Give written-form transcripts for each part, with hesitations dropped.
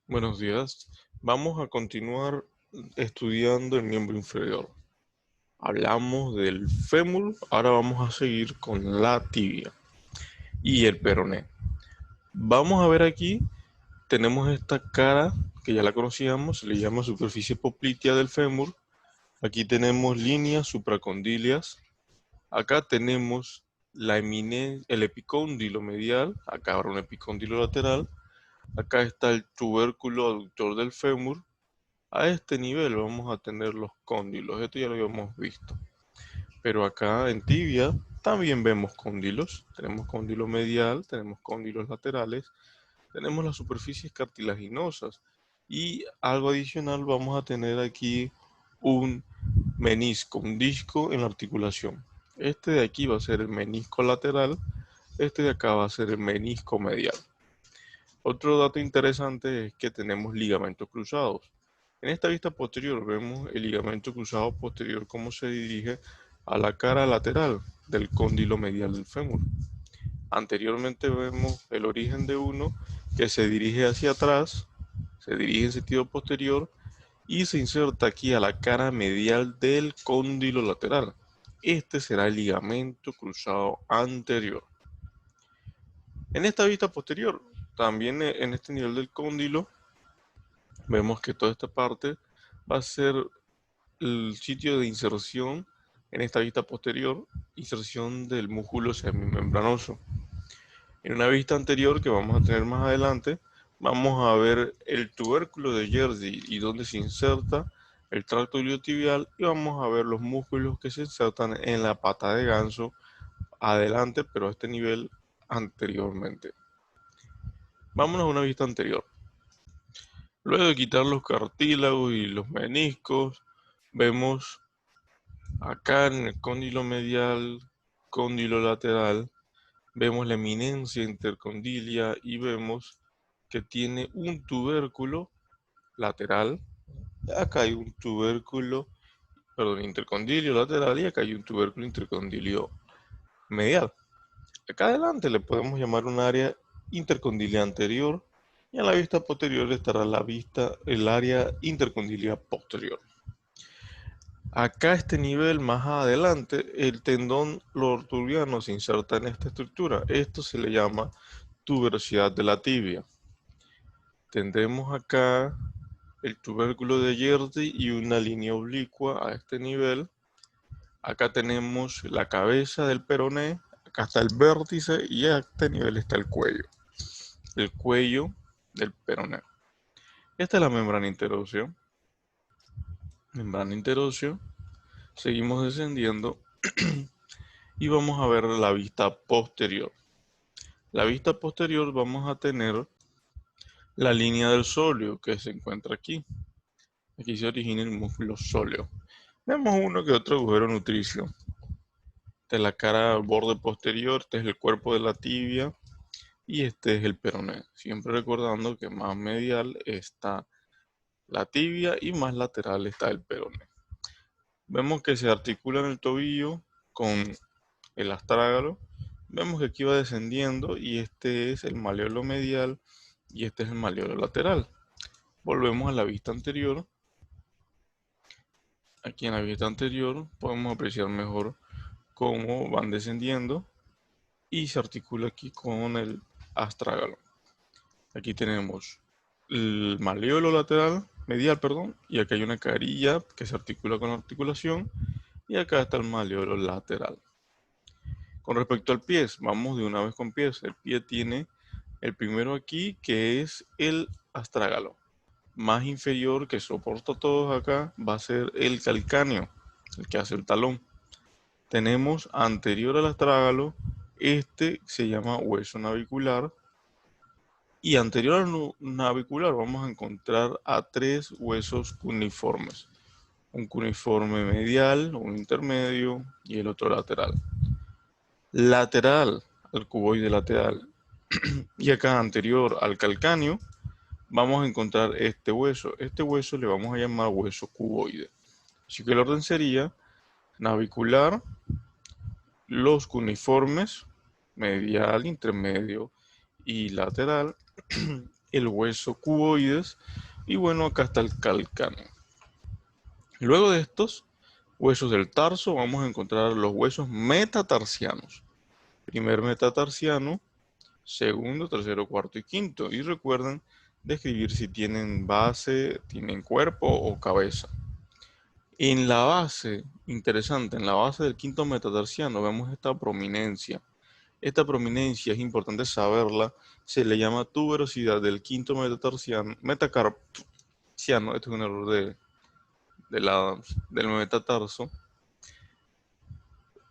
Buenos días. Vamos a continuar estudiando el miembro inferior. Hablamos del fémur, ahora vamos a seguir con la tibia y el peroné. Vamos a ver aquí, tenemos esta cara que ya la conocíamos, se le llama superficie poplitea del fémur. Aquí tenemos líneas supracondilias. Acá tenemos el epicóndilo medial, acá habrá un epicóndilo lateral. Acá está el tubérculo aductor del fémur. A este nivel vamos a tener los cóndilos, esto ya lo habíamos visto. Pero acá en tibia también vemos cóndilos. Tenemos cóndilo medial, tenemos cóndilos laterales, tenemos las superficies cartilaginosas. Y algo adicional, vamos a tener aquí un menisco, un disco en la articulación. Este de aquí va a ser el menisco lateral, este de acá va a ser el menisco medial. Otro dato interesante es que tenemos ligamentos cruzados. En esta vista posterior vemos el ligamento cruzado posterior cómo se dirige a la cara lateral del cóndilo medial del fémur. Anteriormente vemos el origen de uno que se dirige hacia atrás, se dirige en sentido posterior y se inserta aquí a la cara medial del cóndilo lateral. Este será el ligamento cruzado anterior. En esta vista posterior, también en este nivel del cóndilo, vemos que toda esta parte va a ser el sitio de inserción en esta vista posterior, inserción del músculo semimembranoso. En una vista anterior que vamos a tener más adelante, vamos a ver el tubérculo de Jersey y donde se inserta el tracto iliotibial y vamos a ver los músculos que se insertan en la pata de ganso adelante, pero a este nivel anteriormente. Vámonos a una vista anterior. Luego de quitar los cartílagos y los meniscos, vemos acá en el cóndilo medial, cóndilo lateral, vemos la eminencia intercondilia y vemos que tiene un tubérculo lateral. Acá hay un tubérculo, perdón, intercondilio lateral y acá hay un tubérculo intercondilio medial. Acá adelante le podemos llamar un área intercondilia anterior y en la vista posterior estará el área intercondilia posterior. Acá a este nivel más adelante, el tendón lortuliano se inserta en esta estructura. Esto se le llama tuberosidad de la tibia. Tendremos acá el tubérculo de Jersey y una línea oblicua a este nivel. Acá tenemos la cabeza del peroné, acá está el vértice y a este nivel está el cuello del peroné. Esta es la membrana interósea. Membrana interósea. Seguimos descendiendo y vamos a ver la vista posterior. La vista posterior vamos a tener la línea del sóleo que se encuentra aquí. Aquí se origina el músculo sóleo. Vemos uno que otro agujero nutricio. De la cara al borde posterior, este es el cuerpo de la tibia y este es el peroné. Siempre recordando que más medial está la tibia y más lateral está el peroné. Vemos que se articula en el tobillo con el astrágalo. Vemos que aquí va descendiendo y este es el maleolo medial y este es el maleolo lateral. Volvemos a la vista anterior. Aquí en la vista anterior podemos apreciar mejor cómo van descendiendo y se articula aquí con el astrágalo. Aquí tenemos el maleolo lateral, medial, perdón, y acá hay una carilla que se articula con la articulación y acá está el maleolo lateral. Con respecto al pie, vamos de una vez con pies. El pie tiene el primero aquí que es el astrágalo. Más inferior que soporta todos acá va a ser el calcáneo, el que hace el talón. Tenemos anterior al astrágalo, este se llama hueso navicular. Y anterior al navicular vamos a encontrar a tres huesos cuneiformes. Un cuneiforme medial, un intermedio y el otro lateral. Lateral al cuboide lateral y acá anterior al calcáneo vamos a encontrar este hueso. Este hueso le vamos a llamar hueso cuboide. Así que el orden sería navicular, los cuneiformes, medial, intermedio y lateral, el hueso cuboides y bueno, acá está el calcáneo. Luego de estos huesos del tarso vamos a encontrar los huesos metatarsianos. Primer metatarsiano, segundo, tercero, cuarto y quinto. Y recuerden describir si tienen base, tienen cuerpo o cabeza. En la base, interesante, en la base del quinto metatarsiano vemos esta prominencia. Esta prominencia es importante saberla, se le llama tuberosidad del quinto metatarsiano, metacarpiano, esto es un error del metatarso,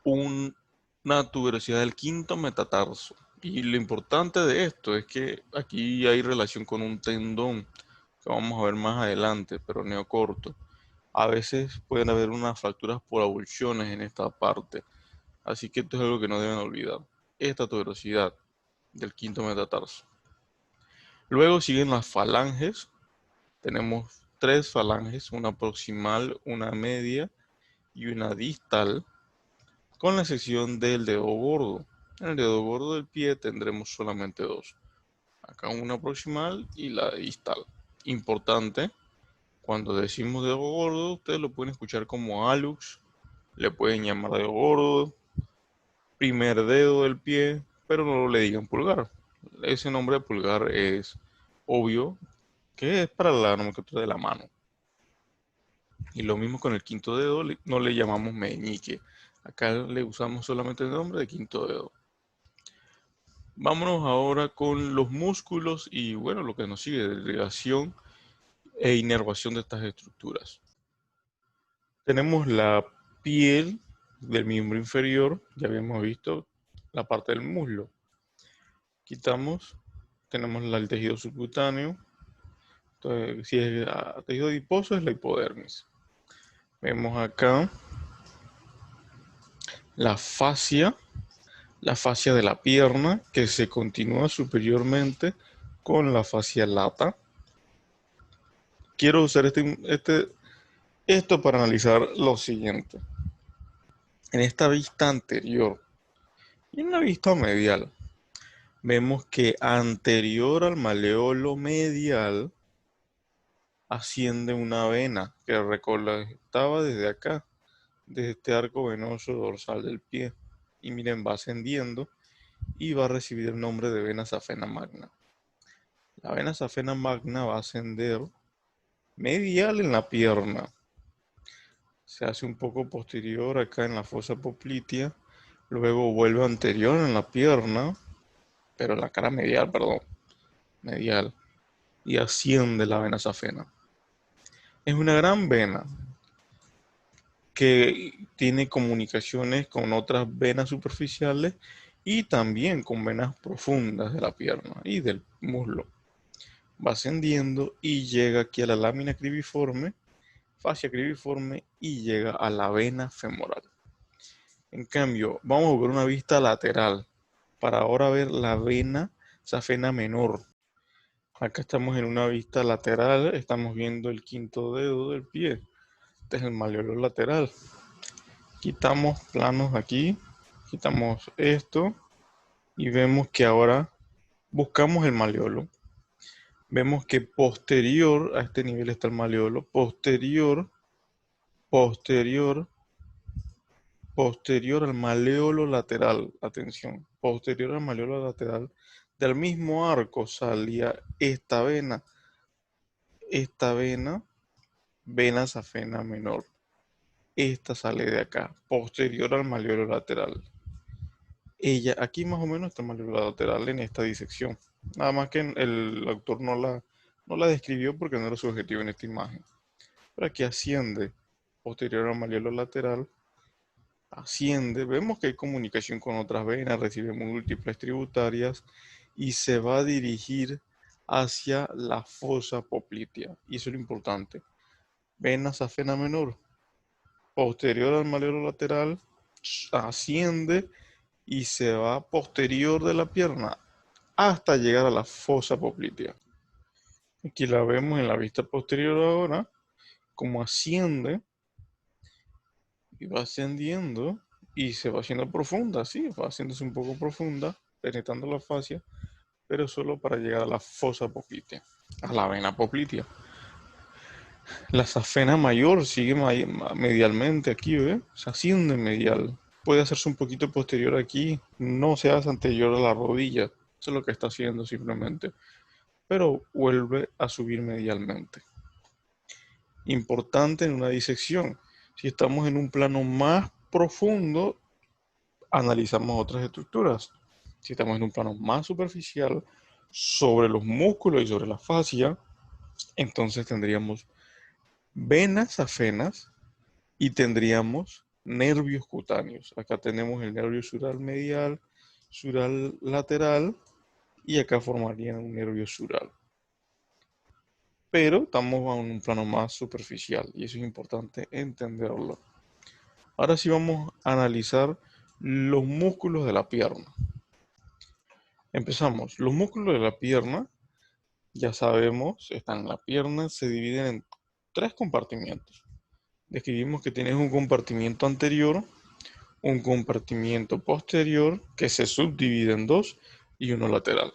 una tuberosidad del quinto metatarso. Y lo importante de esto es que aquí hay relación con un tendón, que vamos a ver más adelante, pero neocorto. A veces pueden haber unas fracturas por avulsiones en esta parte, así que esto es algo que no deben olvidar. Esta tuberosidad del quinto metatarso. Luego siguen las falanges. Tenemos tres falanges, una proximal, una media y una distal, con la excepción del dedo gordo. En el dedo gordo del pie tendremos solamente dos. Acá una proximal y la distal. Importante, cuando decimos dedo gordo, ustedes lo pueden escuchar como hallux, le pueden llamar dedo gordo, primer dedo del pie, pero no le digan pulgar. Ese nombre de pulgar es obvio que es para la nomenclatura de la mano. Y lo mismo con el quinto dedo, no le llamamos meñique. Acá le usamos solamente el nombre de quinto dedo. Vámonos ahora con los músculos y bueno, lo que nos sigue de irrigación e inervación de estas estructuras. Tenemos la piel del miembro inferior, ya habíamos visto la parte del muslo. Quitamos, tenemos el tejido subcutáneo. Entonces, si es tejido adiposo es la hipodermis. Vemos acá la fascia de la pierna que se continúa superiormente con la fascia lata. Quiero usar esto para analizar lo siguiente. En esta vista anterior y en la vista medial, vemos que anterior al maleolo medial asciende una vena que recolectaba desde acá, desde este arco venoso dorsal del pie. Y miren, va ascendiendo y va a recibir el nombre de vena safena magna. La vena safena magna va a ascender medial en la pierna. Se hace un poco posterior acá en la fosa poplitea. Luego vuelve anterior en la pierna, pero en la cara medial, perdón, medial. Y asciende la vena safena. Es una gran vena que tiene comunicaciones con otras venas superficiales y también con venas profundas de la pierna y del muslo. Va ascendiendo y llega aquí a la lámina cribiforme, fascia cribiforme y llega a la vena femoral. En cambio, vamos a ver una vista lateral para ahora ver la vena safena menor. Acá estamos en una vista lateral, estamos viendo el quinto dedo del pie. Este es el maleolo lateral. Quitamos planos aquí, quitamos esto y vemos que ahora buscamos el maleolo. Vemos que posterior a este nivel está el maleolo, posterior al maleolo lateral, atención, posterior al maleolo lateral, del mismo arco salía esta vena safena menor. Esta sale de acá, posterior al maleolo lateral. Ella, aquí más o menos está el maleolo lateral en esta disección. Nada más que el autor no la describió porque no era su objetivo en esta imagen. Pero aquí asciende, posterior al maleolo lateral, asciende, vemos que hay comunicación con otras venas, recibe múltiples tributarias y se va a dirigir hacia la fosa poplitea. Y eso es lo importante. Vena safena menor, posterior al maleolo lateral, asciende y se va posterior de la pierna hasta llegar a la fosa poplitea. Aquí la vemos en la vista posterior ahora, como asciende y va ascendiendo y se va haciendo profunda, sí, va haciéndose un poco profunda, penetrando la fascia pero solo para llegar a la fosa poplitea, a la vena poplitea. La safena mayor sigue medialmente aquí, ¿ve? Se asciende medial. Puede hacerse un poquito posterior aquí, no se hace anterior a la rodilla. Eso es lo que está haciendo simplemente. Pero vuelve a subir medialmente. Importante en una disección. Si estamos en un plano más profundo, analizamos otras estructuras. Si estamos en un plano más superficial, sobre los músculos y sobre la fascia, entonces tendríamos venas afenas y tendríamos nervios cutáneos. Acá tenemos el nervio sural medial, sural lateral y acá formarían un nervio sural. Pero estamos en un plano más superficial y eso es importante entenderlo. Ahora sí vamos a analizar los músculos de la pierna. Empezamos. Los músculos de la pierna, ya sabemos, están en la pierna, se dividen en 3 compartimientos. Describimos que tienes un compartimiento anterior, un compartimiento posterior que se subdivide en 2 y uno lateral.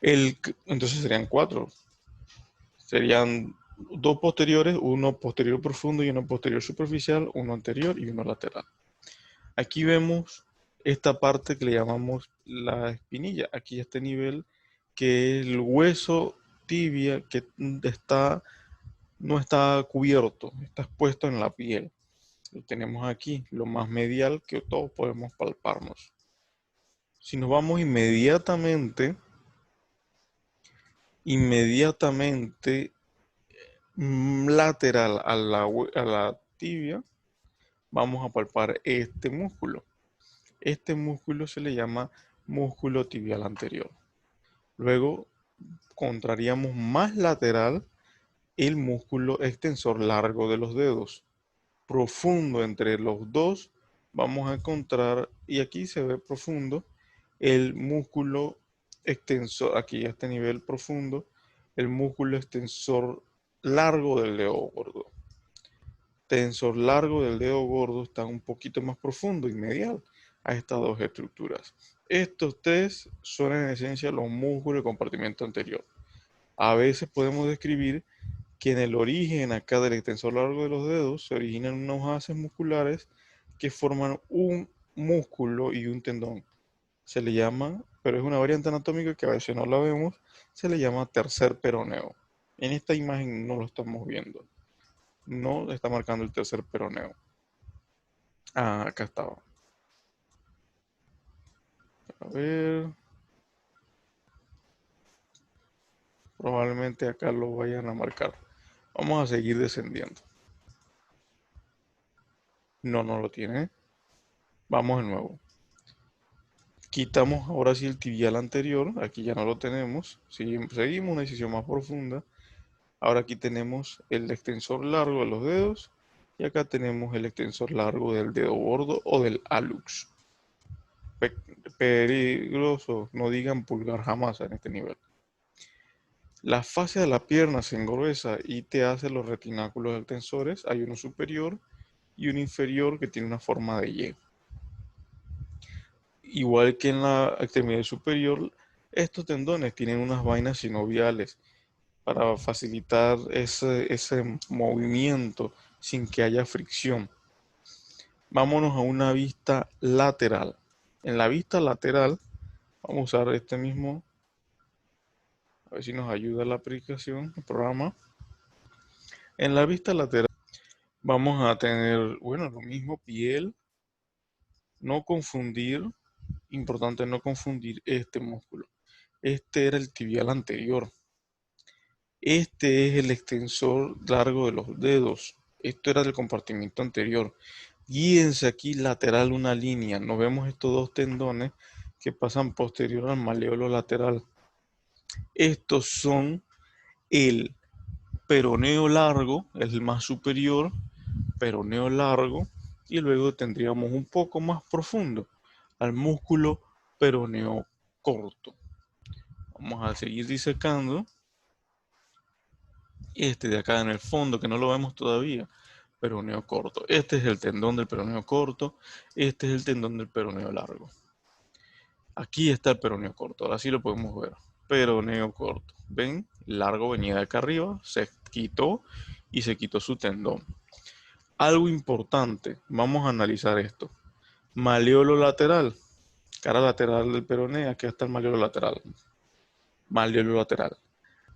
Entonces serían 4. Serían 2 posteriores, uno posterior profundo y uno posterior superficial, uno anterior y uno lateral. Aquí vemos esta parte que le llamamos la espinilla. Aquí este nivel que es el hueso tibia que no está cubierto, está expuesto en la piel. Lo tenemos aquí, lo más medial que todos podemos palparnos. Si nos vamos inmediatamente lateral a la tibia, vamos a palpar este músculo. Este músculo se le llama músculo tibial anterior. Luego contraríamos más lateral el músculo extensor largo de los dedos. Profundo entre los dos vamos a encontrar, y aquí se ve profundo, el músculo extensor, aquí a este nivel profundo, el músculo extensor largo del dedo gordo. Tensor largo del dedo gordo está un poquito más profundo y medial a estas dos estructuras. Estos tres son en esencia los músculos del compartimento anterior. A veces podemos describir que en el origen acá del extensor largo de los dedos se originan unos haces musculares que forman un músculo y un tendón. Se le llama, pero es una variante anatómica que a veces no la vemos, se le llama tercer peroneo. En esta imagen no lo estamos viendo. No está marcando el tercer peroneo. Ah, acá estaba. A ver. Probablemente acá lo vayan a marcar. Vamos a seguir descendiendo. No, no lo tiene. Vamos de nuevo. Quitamos ahora sí el tibial anterior. Aquí ya no lo tenemos. Seguimos una decisión más profunda. Ahora aquí tenemos el extensor largo de los dedos. Y acá tenemos el extensor largo del dedo gordo o del hallux. Peligroso. No digan pulgar jamás en este nivel. La fascia de la pierna se engruesa y te hace los retináculos del tensores. Hay uno superior y uno inferior que tiene una forma de Y. Igual que en la extremidad superior, estos tendones tienen unas vainas sinoviales para facilitar ese movimiento sin que haya fricción. Vámonos a una vista lateral. En la vista lateral, vamos a usar este mismo, a ver si nos ayuda la aplicación, el programa. En la vista lateral vamos a tener, bueno, lo mismo, piel, no confundir, importante no confundir este músculo. Este era el tibial anterior. Este es el extensor largo de los dedos. Esto era del compartimiento anterior. Guíense aquí lateral una línea. Nos vemos estos dos tendones que pasan posterior al maléolo lateral. Estos son el peroneo largo, el más superior, peroneo largo, y luego tendríamos un poco más profundo al músculo peroneo corto. Vamos a seguir disecando. Este de acá en el fondo, que no lo vemos todavía, peroneo corto. Este es el tendón del peroneo corto, este es el tendón del peroneo largo. Aquí está el peroneo corto, ahora sí lo podemos ver. Peroneo corto. ¿Ven? Largo venía de acá arriba, se quitó y se quitó su tendón. Algo importante, vamos a analizar esto. Maleolo lateral, cara lateral del peroneo, aquí está el maleolo lateral. Maleolo lateral.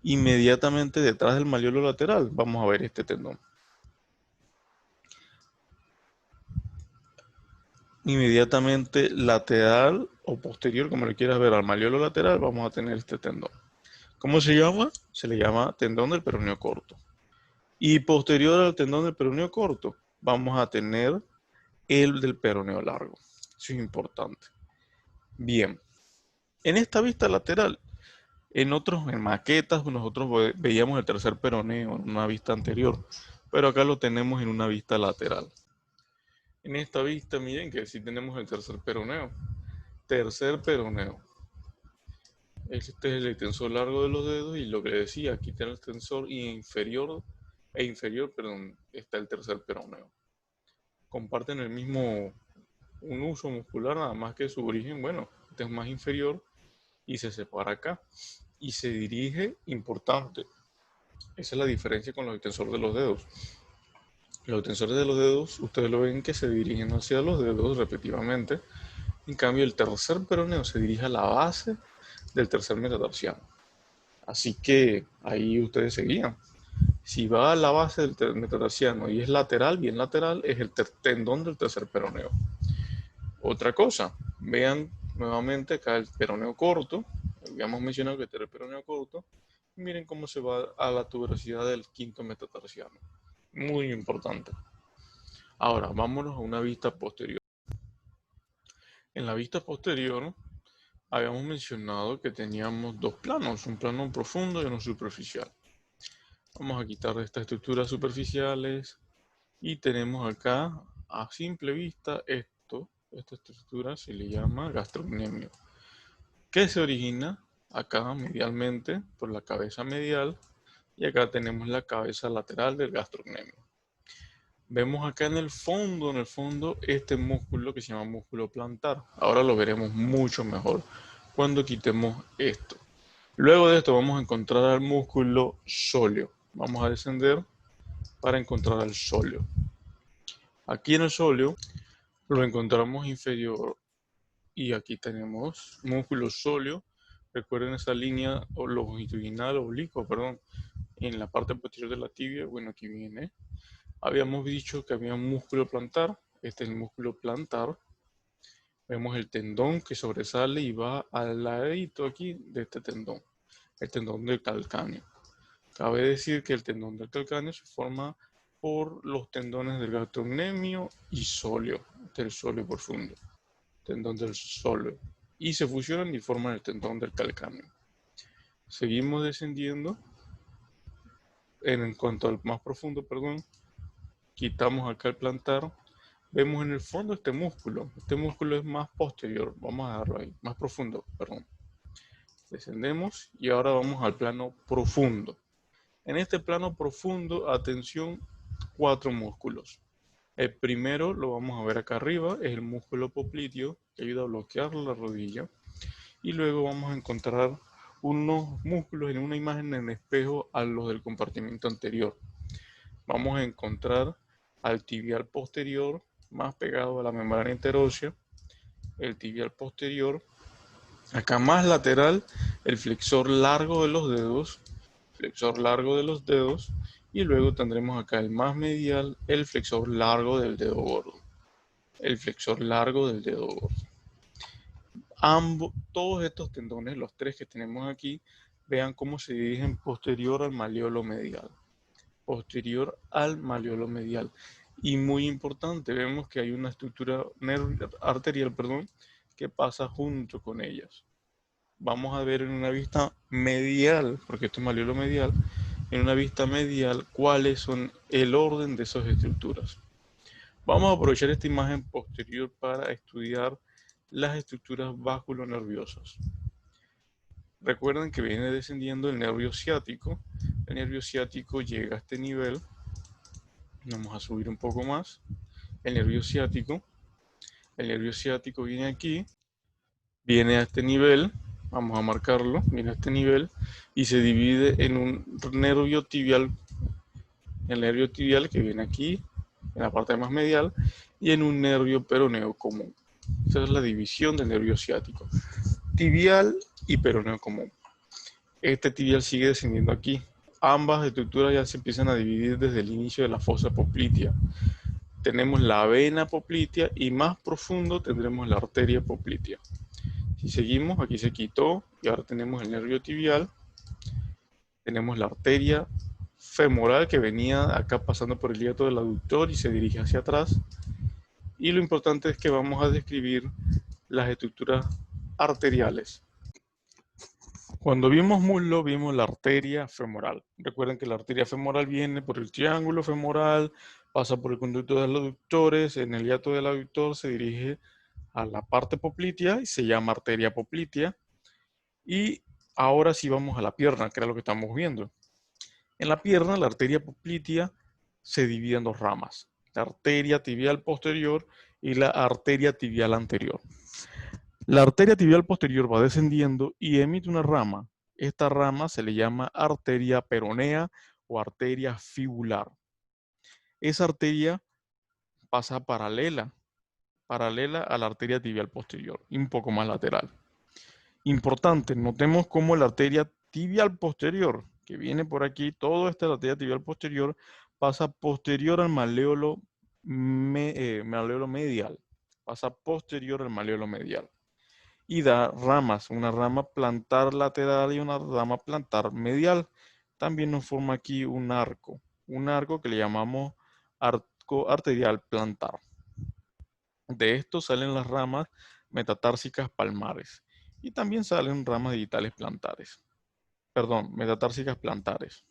Inmediatamente detrás del maleolo lateral vamos a ver este tendón. Inmediatamente lateral o posterior, como le quieras ver, al maleolo lateral, vamos a tener este tendón. ¿Cómo se llama? Se le llama tendón del peroneo corto. Y posterior al tendón del peroneo corto, vamos a tener el del peroneo largo. Eso es importante. Bien, en esta vista lateral, en maquetas, nosotros veíamos el tercer peroneo en una vista anterior, pero acá lo tenemos en una vista lateral. En esta vista, miren que sí tenemos el tercer peroneo. Tercer peroneo. Este es el extensor largo de los dedos y lo que decía, aquí está el extensor inferior perdón, está el tercer peroneo. Comparten el mismo un uso muscular, nada más que su origen, bueno, este es más inferior y se separa acá y se dirige, importante, esa es la diferencia con los extensores de los dedos. Los extensores de los dedos, ustedes lo ven que se dirigen hacia los dedos respectivamente. En cambio, el tercer peroneo se dirige a la base del tercer metatarsiano. Así que ahí ustedes se guían. Si va a la base del metatarsiano y es lateral, bien lateral, es el tendón del tercer peroneo. Otra cosa, vean nuevamente acá el peroneo corto. Habíamos mencionado que este era el peroneo corto. Y miren cómo se va a la tuberosidad del quinto metatarsiano. Muy importante. Ahora, vámonos a una vista posterior. En la vista posterior, habíamos mencionado que teníamos dos planos, un plano profundo y uno superficial. Vamos a quitar estas estructuras superficiales y tenemos acá a simple vista esta estructura se le llama gastrocnemio, que se origina acá medialmente por la cabeza medial y acá tenemos la cabeza lateral del gastrocnemio. Vemos acá en el fondo, este músculo que se llama músculo plantar. Ahora lo veremos mucho mejor cuando quitemos esto. Luego de esto vamos a encontrar al músculo sóleo. Vamos a descender para encontrar al sóleo. Aquí en el sóleo lo encontramos inferior y aquí tenemos músculo sóleo. Recuerden esa línea longitudinal oblicua, perdón, en la parte posterior de la tibia. Bueno, aquí viene. Habíamos dicho que había un músculo plantar. Este es el músculo plantar. Vemos el tendón que sobresale y va al ladito aquí de este tendón, el tendón del calcáneo. Cabe decir que el tendón del calcáneo se forma por los tendones del gastrocnemio y sóleo, del sóleo profundo, tendón del sóleo, y se fusionan y forman el tendón del calcáneo. Seguimos descendiendo. En cuanto al más profundo, perdón, quitamos acá el plantar. Vemos en el fondo este músculo. Este músculo es más posterior. Vamos a dejarlo ahí. Más profundo, perdón. Descendemos y ahora vamos al plano profundo. En este plano profundo, atención, 4 músculos. El primero lo vamos a ver acá arriba, es el músculo popliteo, que ayuda a bloquear la rodilla. Y luego vamos a encontrar unos músculos en una imagen en espejo a los del compartimento anterior. Vamos a encontrar al tibial posterior, más pegado a la membrana interósea, el tibial posterior, acá más lateral, el flexor largo de los dedos, y luego tendremos acá el más medial, el flexor largo del dedo gordo, todos estos tendones, los tres que tenemos aquí, vean cómo se dirigen posterior al maleolo medial. Y muy importante, vemos que hay una estructura arterial, que pasa junto con ellas. Vamos a ver en una vista medial, porque esto es maleolo medial, en una vista medial cuáles son el orden de esas estructuras. Vamos a aprovechar esta imagen posterior para estudiar las estructuras vasculonerviosas. Recuerden que viene descendiendo el nervio ciático. El nervio ciático llega a este nivel. Vamos a subir un poco más. El nervio ciático viene aquí viene a este nivel, vamos a marcarlo, viene a este nivel y se divide en un nervio tibial, el nervio tibial que viene aquí, en la parte más medial, y en un nervio peroneo común. Esa es la división del nervio ciático, tibial y peroneo común. Este tibial sigue descendiendo aquí. Ambas estructuras ya se empiezan a dividir desde el inicio de la fosa poplitea. Tenemos la vena poplitea y más profundo tendremos la arteria poplitea. Si seguimos, aquí se quitó y ahora tenemos el nervio tibial, tenemos la arteria femoral que venía acá pasando por el hiato del aductor y se dirige hacia atrás. Y lo importante es que vamos a describir las estructuras arteriales. Cuando vimos muslo, vimos la arteria femoral. Recuerden que la arteria femoral viene por el triángulo femoral, pasa por el conducto de los aductores, en el hiato del aductor se dirige a la parte poplitea y se llama arteria poplitea. Y ahora sí vamos a la pierna, que era lo que estamos viendo. En la pierna, la arteria poplitea se divide en dos ramas, la arteria tibial posterior y la arteria tibial anterior. La arteria tibial posterior va descendiendo y emite una rama. Esta rama se le llama arteria peronea o arteria fibular. Esa arteria pasa paralela a la arteria tibial posterior y un poco más lateral. Importante, notemos cómo la arteria tibial posterior, que viene por aquí, toda esta arteria tibial posterior, pasa posterior al maléolo medial. Pasa posterior al maléolo medial. Y da ramas, una rama plantar lateral y una rama plantar medial. También nos forma aquí un arco que le llamamos arco arterial plantar. De esto salen las ramas metatársicas palmares y también salen ramas digitales plantares. Perdón, metatársicas plantares.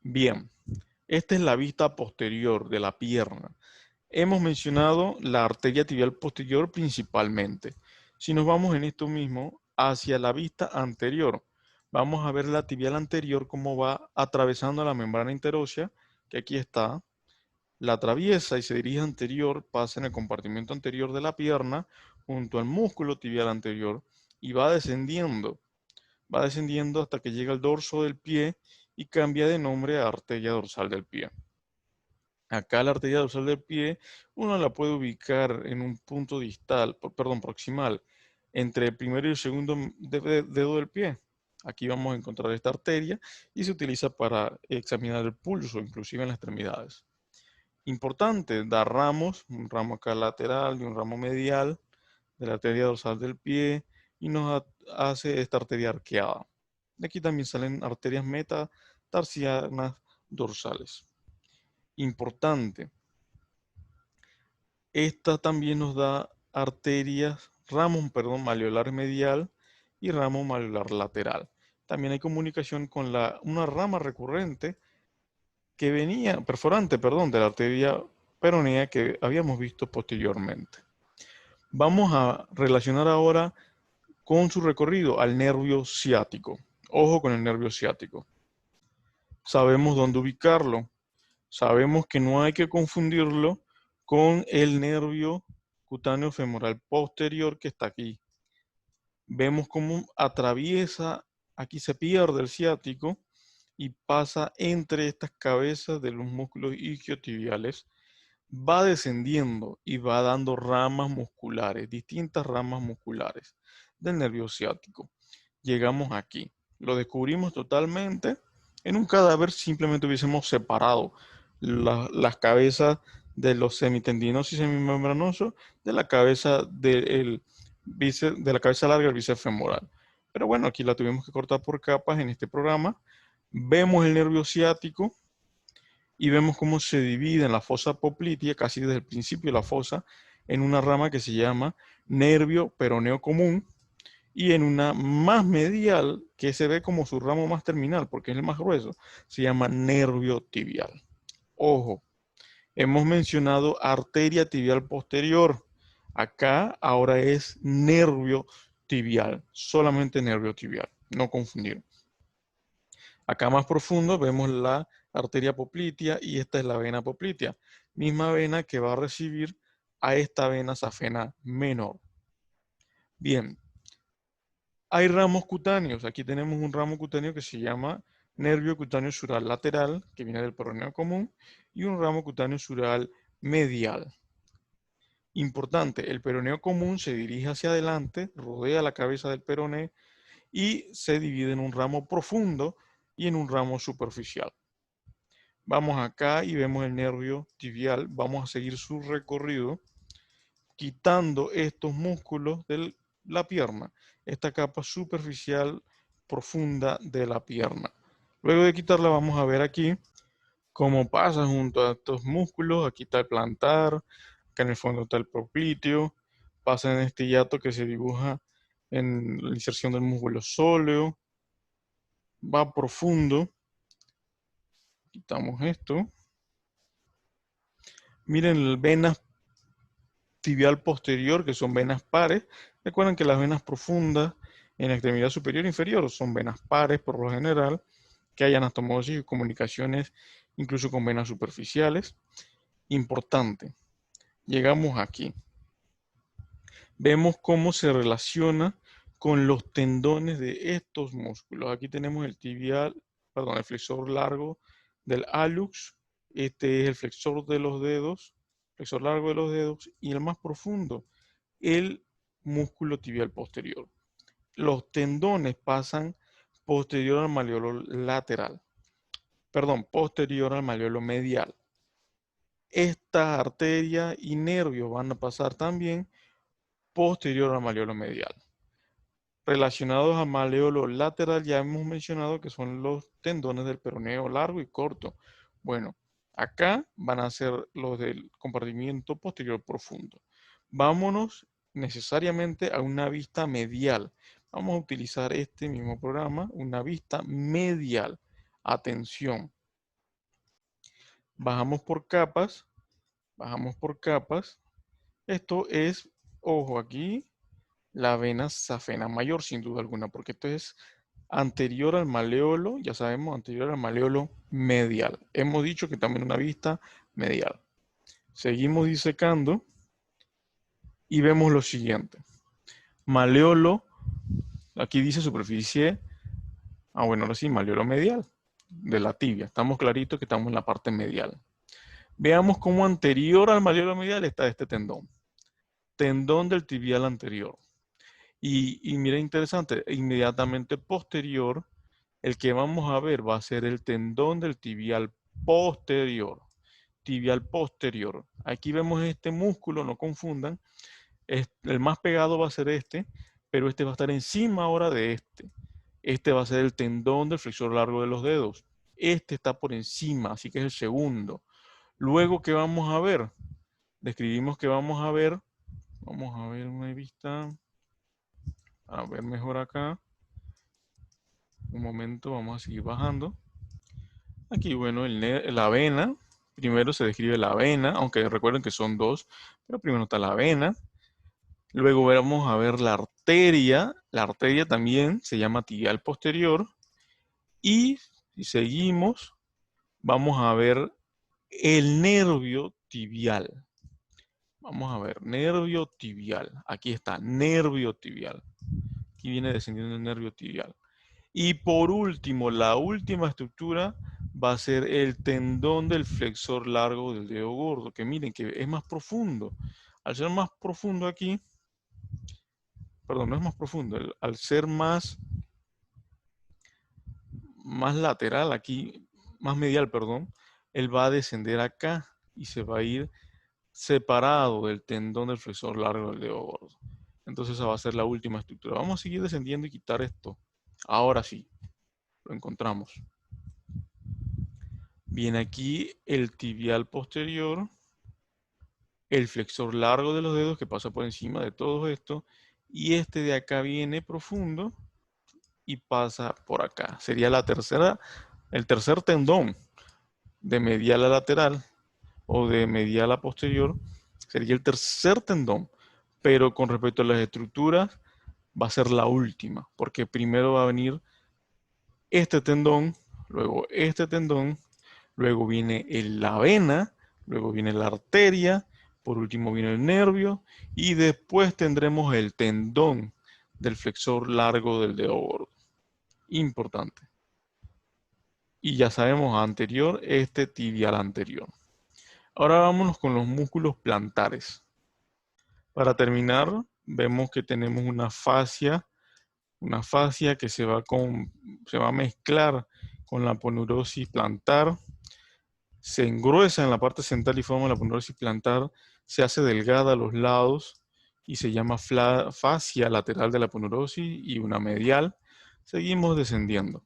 Bien, esta es la vista posterior de la pierna. Hemos mencionado la arteria tibial posterior principalmente. Si nos vamos en esto mismo hacia la vista anterior, vamos a ver la tibial anterior cómo va atravesando la membrana interósea, que aquí está, la atraviesa y se dirige anterior, pasa en el compartimento anterior de la pierna, junto al músculo tibial anterior, y va descendiendo hasta que llega al dorso del pie y cambia de nombre a arteria dorsal del pie. Acá la arteria dorsal del pie uno la puede ubicar en un punto distal, perdón, proximal, entre el primero y el segundo dedo del pie. Aquí vamos a encontrar esta arteria y se utiliza para examinar el pulso, inclusive en las extremidades. Importante, dar ramos, un ramo acá lateral y un ramo medial de la arteria dorsal del pie y nos hace esta arteria arqueada. De aquí también salen arterias metatarsianas dorsales. Importante, esta también nos da arterias, ramos, perdón, malleolar medial y ramo malleolar lateral. También hay comunicación con una rama recurrente que venía, perforante, perdón, de la arteria peronea que habíamos visto posteriormente. Vamos a relacionar ahora con su recorrido al nervio ciático. Ojo con el nervio ciático. Sabemos dónde ubicarlo. Sabemos que no hay que confundirlo con el nervio cutáneo femoral posterior que está aquí. Vemos cómo atraviesa, aquí se pierde el ciático y pasa entre estas cabezas de los músculos isquiotibiales, va descendiendo y va dando ramas musculares, distintas ramas musculares del nervio ciático. Llegamos aquí, lo descubrimos totalmente. En un cadáver simplemente hubiésemos separado las cabezas de los semitendinosos y semimembranosos de la cabeza de la cabeza larga del bíceps femoral. Pero bueno, aquí la tuvimos que cortar por capas en este programa. Vemos el nervio ciático y vemos cómo se divide en la fosa poplitea, casi desde el principio de la fosa, en una rama que se llama nervio peroneo común y en una más medial, que se ve como su ramo más terminal, porque es el más grueso, se llama nervio tibial. Ojo, hemos mencionado arteria tibial posterior. Acá ahora es nervio tibial, solamente nervio tibial, no confundir. Acá más profundo vemos la arteria poplitea y esta es la vena poplitea, misma vena que va a recibir a esta vena safena menor. Bien, Hay ramos cutáneos. Aquí tenemos un ramo cutáneo que se llama nervio cutáneo sural lateral, que viene del peroneo común, y un ramo cutáneo sural medial. Importante, el peroneo común se dirige hacia adelante, rodea la cabeza del peroné y se divide en un ramo profundo y en un ramo superficial. Vamos acá y vemos el nervio tibial. Vamos a seguir su recorrido quitando estos músculos de la pierna, esta capa superficial profunda de la pierna. Luego de quitarla vamos a ver aquí cómo pasa junto a estos músculos. Aquí está el plantar, acá en el fondo está el popliteo, pasa en este hiato que se dibuja en la inserción del músculo sóleo, va profundo, quitamos esto. Miren las venas tibial posterior, que son venas pares. Recuerden que las venas profundas en la extremidad superior e inferior son venas pares por lo general, que hay anastomosis y comunicaciones incluso con venas superficiales. Importante, llegamos aquí. Vemos cómo se relaciona con los tendones de estos músculos. Aquí tenemos el tibial, perdón, el flexor largo del hallux. Este es el flexor de los dedos, flexor largo de los dedos, y el más profundo, el músculo tibial posterior. Los tendones pasan posterior al malleolo lateral, perdón, posterior al malleolo medial. Esta arteria y nervios van a pasar también posterior al malleolo medial. Relacionados al malleolo lateral ya hemos mencionado que son los tendones del peroneo largo y corto. Bueno, acá van a ser los del compartimiento posterior profundo. Vámonos necesariamente a una vista medial. Vamos a utilizar este mismo programa, una vista medial. Atención. Bajamos por capas, bajamos por capas. Esto es, ojo aquí, la vena safena mayor, sin duda alguna, porque esto es anterior al maleolo, ya sabemos, anterior al maleolo medial. Hemos dicho que también una vista medial. Seguimos disecando y vemos lo siguiente. Maleolo, aquí dice superficie, bueno, ahora sí, maleolo medial, de la tibia. Estamos claritos que estamos en la parte medial. Veamos cómo anterior al maleolo medial está este tendón. Tendón del tibial anterior. Y mira, interesante, inmediatamente posterior, el que vamos a ver va a ser el tendón del tibial posterior. Tibial posterior. Aquí vemos este músculo, no confundan. El más pegado va a ser este, pero este va a estar encima ahora de este. Este va a ser el tendón del flexor largo de los dedos. Este está por encima, así que es el segundo. Luego, ¿qué vamos a ver? Describimos que vamos a ver una vista. A ver mejor acá. Un momento, vamos a seguir bajando. Aquí, bueno, la vena. Primero se describe la vena, aunque recuerden que son dos, pero primero está la vena. Luego vamos a ver la arteria. La arteria también se llama tibial posterior. Y si seguimos, vamos a ver el nervio tibial. Vamos a ver, nervio tibial. Aquí está, nervio tibial. Aquí viene descendiendo el nervio tibial. Y por último, la última estructura va a ser el tendón del flexor largo del dedo gordo, que miren que es más profundo. Al ser más profundo aquí, perdón, no es más profundo, al ser más lateral aquí, más medial, perdón, él va a descender acá y se va a ir separado del tendón del flexor largo del dedo gordo. Entonces esa va a ser la última estructura. Vamos a seguir descendiendo y quitar esto. Ahora sí, lo encontramos. Viene aquí el tibial posterior, el flexor largo de los dedos que pasa por encima de todo esto, y este de acá viene profundo y pasa por acá. Sería el tercer tendón de medial a lateral o de medial a posterior, sería el tercer tendón, pero con respecto a las estructuras va a ser la última, porque primero va a venir este tendón, luego este tendón, luego viene la vena, luego viene la arteria, por último viene el nervio y después tendremos el tendón del flexor largo del dedo gordo. Importante. Y ya sabemos anterior, este tibial anterior. Ahora vámonos con los músculos plantares. Para terminar, vemos que tenemos una fascia que se va a mezclar con la aponeurosis plantar, se engruesa en la parte central y forma la aponeurosis plantar, se hace delgada a los lados y se llama fascia lateral de la aponeurosis y una medial. Seguimos descendiendo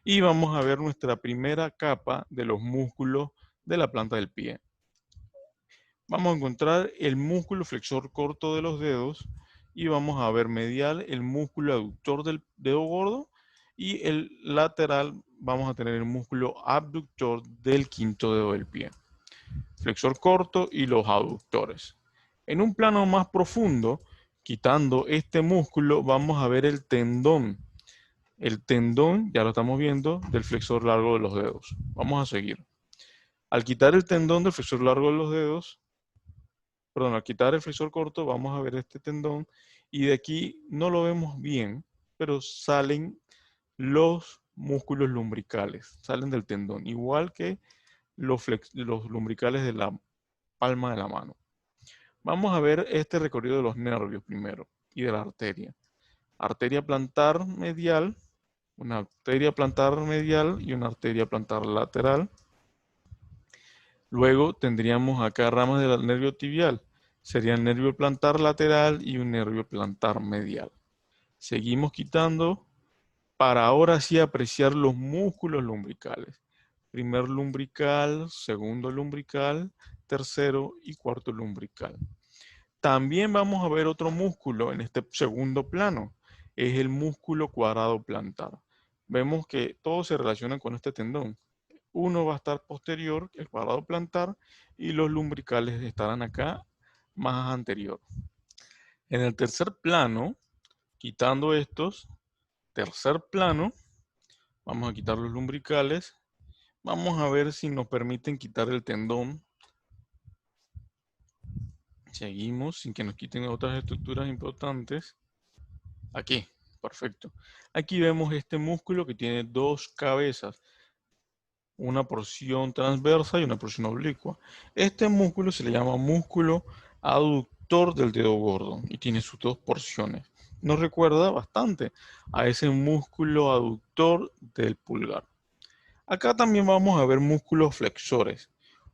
y vamos a ver nuestra primera capa de los músculos de la planta del pie. Vamos a encontrar el músculo flexor corto de los dedos y vamos a ver medial el músculo aductor del dedo gordo y el lateral vamos a tener el músculo abductor del quinto dedo del pie. Flexor corto y los aductores. En un plano más profundo, quitando este músculo, vamos a ver el tendón. El tendón, ya lo estamos viendo, del flexor largo de los dedos. Vamos a seguir. Al quitar el tendón del flexor largo de los dedos, al quitar el flexor corto, vamos a ver este tendón y de aquí no lo vemos bien, pero salen los músculos lumbricales, salen del tendón, igual que los lumbricales de la palma de la mano. Vamos a ver este recorrido de los nervios primero y de la arteria. Arteria plantar medial, una arteria plantar medial y una arteria plantar lateral. Luego tendríamos acá ramas del nervio tibial. Sería el nervio plantar lateral y un nervio plantar medial. Seguimos quitando para ahora sí apreciar los músculos lumbricales. Primer lumbrical, segundo lumbrical, tercero y cuarto lumbrical. También vamos a ver otro músculo en este segundo plano. Es el músculo cuadrado plantar. Vemos que todo se relaciona con este tendón. Uno va a estar posterior, el cuadrado plantar, y los lumbricales estarán acá más anterior. En el tercer plano, quitando estos, tercer plano, vamos a quitar los lumbricales. Vamos a ver si nos permiten quitar el tendón. Seguimos sin que nos quiten otras estructuras importantes. Aquí, perfecto. Aquí vemos este músculo que tiene dos cabezas. Una porción transversa y una porción oblicua. Este músculo se le llama músculo aductor del dedo gordo y tiene sus dos porciones. Nos recuerda bastante a ese músculo aductor del pulgar. Acá también vamos a ver músculos flexores,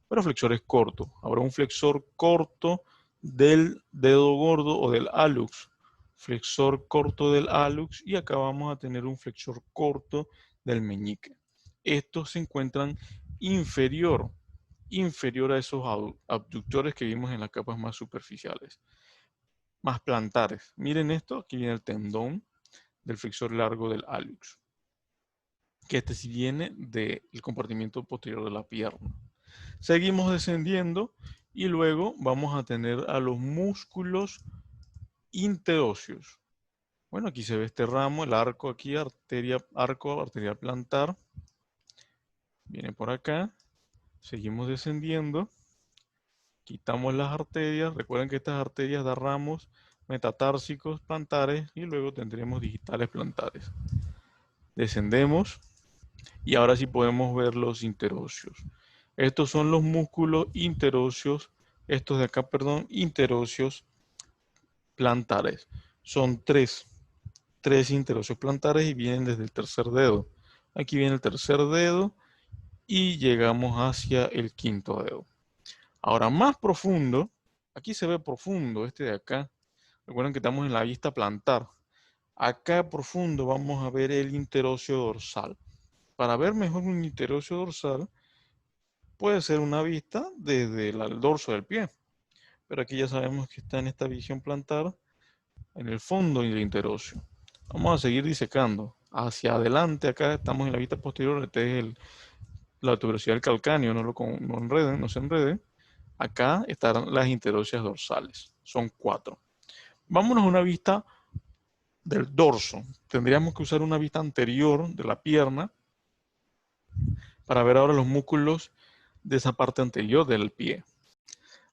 pero flexores cortos. Habrá un flexor corto del dedo gordo o del hallux, flexor corto del hallux, y acá vamos a tener un flexor corto del meñique. Estos se encuentran inferior a esos abductores que vimos en las capas más superficiales, más plantares. Miren esto, aquí viene el tendón del flexor largo del hallux, que este sí viene del compartimiento posterior de la pierna. Seguimos descendiendo y luego vamos a tener a los músculos interóseos. Bueno, aquí se ve este ramo, el arco aquí, arco arterial plantar. Viene por acá. Seguimos descendiendo. Quitamos las arterias. Recuerden que estas arterias dan ramos metatársicos plantares y luego tendremos digitales plantares. Descendemos y ahora sí podemos ver los interóseos. Estos son los músculos interóseos, estos de acá, perdón, interóseos plantares. Son tres interóseos plantares y vienen desde el tercer dedo. Aquí viene el tercer dedo y llegamos hacia el quinto dedo. Ahora más profundo, aquí se ve profundo este de acá. Recuerden que estamos en la vista plantar. Acá profundo vamos a ver el interóseo dorsal. Para ver mejor un interóseo dorsal, puede ser una vista desde el dorso del pie. Pero aquí ya sabemos que está en esta visión plantar, en el fondo del interóseo. Vamos a seguir disecando. Hacia adelante, acá estamos en la vista posterior, este es la tuberosidad del calcáneo, no se enreden. Acá estarán las interóseas dorsales. Son 4. Vámonos a una vista del dorso. Tendríamos que usar una vista anterior de la pierna para ver ahora los músculos de esa parte anterior del pie.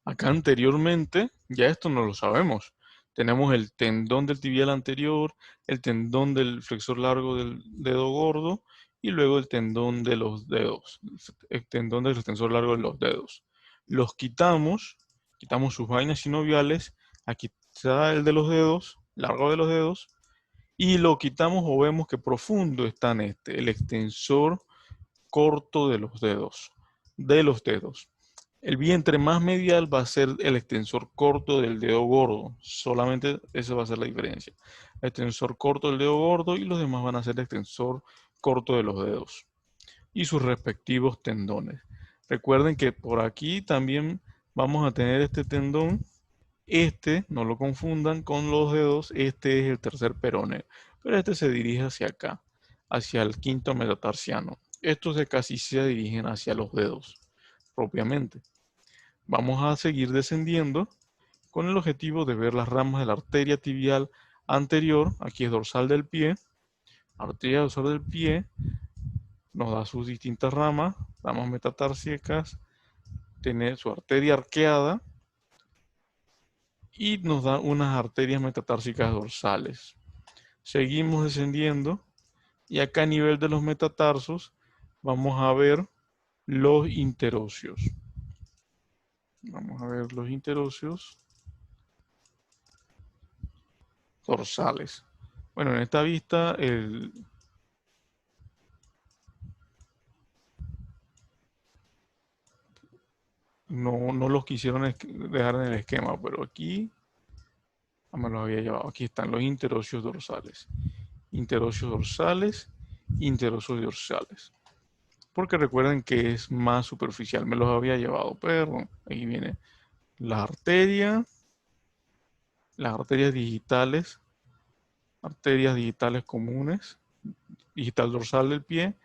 Acá anteriormente, ya esto no lo sabemos. Tenemos el tendón del tibial anterior, el tendón del flexor largo del dedo gordo y luego el tendón de los dedos, el tendón del extensor largo de los dedos. Los quitamos sus vainas sinoviales, aquí está el de los dedos, largo de los dedos, y lo quitamos o vemos que profundo está en el extensor corto de los dedos. El vientre más medial va a ser el extensor corto del dedo gordo. Solamente esa va a ser la diferencia. El extensor corto del dedo gordo y los demás van a ser el extensor corto de los dedos y sus respectivos tendones. Recuerden que por aquí también vamos a tener este tendón. Este, no lo confundan con los dedos, este es el tercer peroneo, pero este se dirige hacia acá, hacia el quinto metatarsiano. Estos de casi se dirigen hacia los dedos, propiamente. Vamos a seguir descendiendo con el objetivo de ver las ramas de la arteria tibial anterior, aquí es dorsal del pie, arteria dorsal del pie, nos da sus distintas ramas metatársicas, tiene su arteria arqueada y nos da unas arterias metatársicas dorsales. Seguimos descendiendo y acá a nivel de los metatarsos vamos a ver los interóseos. Vamos a ver los interóseos dorsales. Bueno, en esta vista no los quisieron dejar en el esquema, pero aquí me los había llevado. Aquí están los interóseos dorsales. Interóseos dorsales, interóseos dorsales. Porque recuerden que es más superficial. Me los había llevado, pero ahí viene la arteria, las arterias digitales comunes, digital dorsal del pie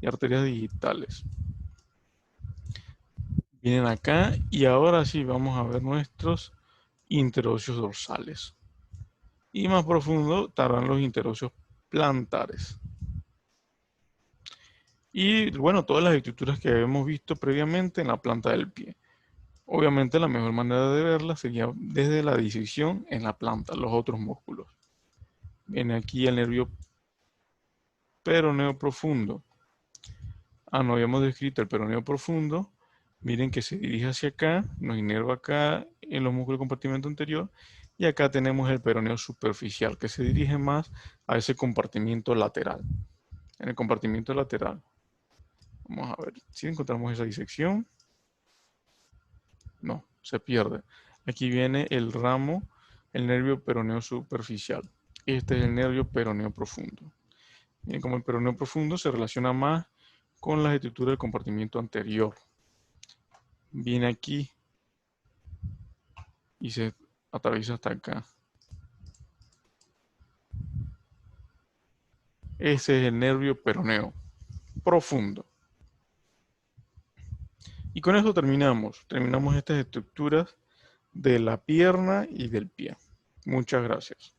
y arterias digitales. Vienen acá y ahora sí vamos a ver nuestros interóseos dorsales. Y más profundo estarán los interóseos plantares. Y bueno, todas las estructuras que habíamos visto previamente en la planta del pie. Obviamente la mejor manera de verla sería desde la disección en la planta, los otros músculos. Viene aquí el nervio peroneo profundo. No habíamos descrito el peroneo profundo. Miren que se dirige hacia acá, nos inerva acá en los músculos del compartimento anterior. Y acá tenemos el peroneo superficial, que se dirige más a ese compartimiento lateral. En el compartimiento lateral. Vamos a ver si encontramos esa disección. No, se pierde. Aquí viene el ramo, el nervio peroneo superficial. Este es el nervio peroneo profundo. Miren cómo el peroneo profundo se relaciona más con las estructuras del compartimiento anterior. Viene aquí y se atraviesa hasta acá. Ese es el nervio peroneo profundo. Y con eso terminamos. Terminamos estas estructuras de la pierna y del pie. Muchas gracias.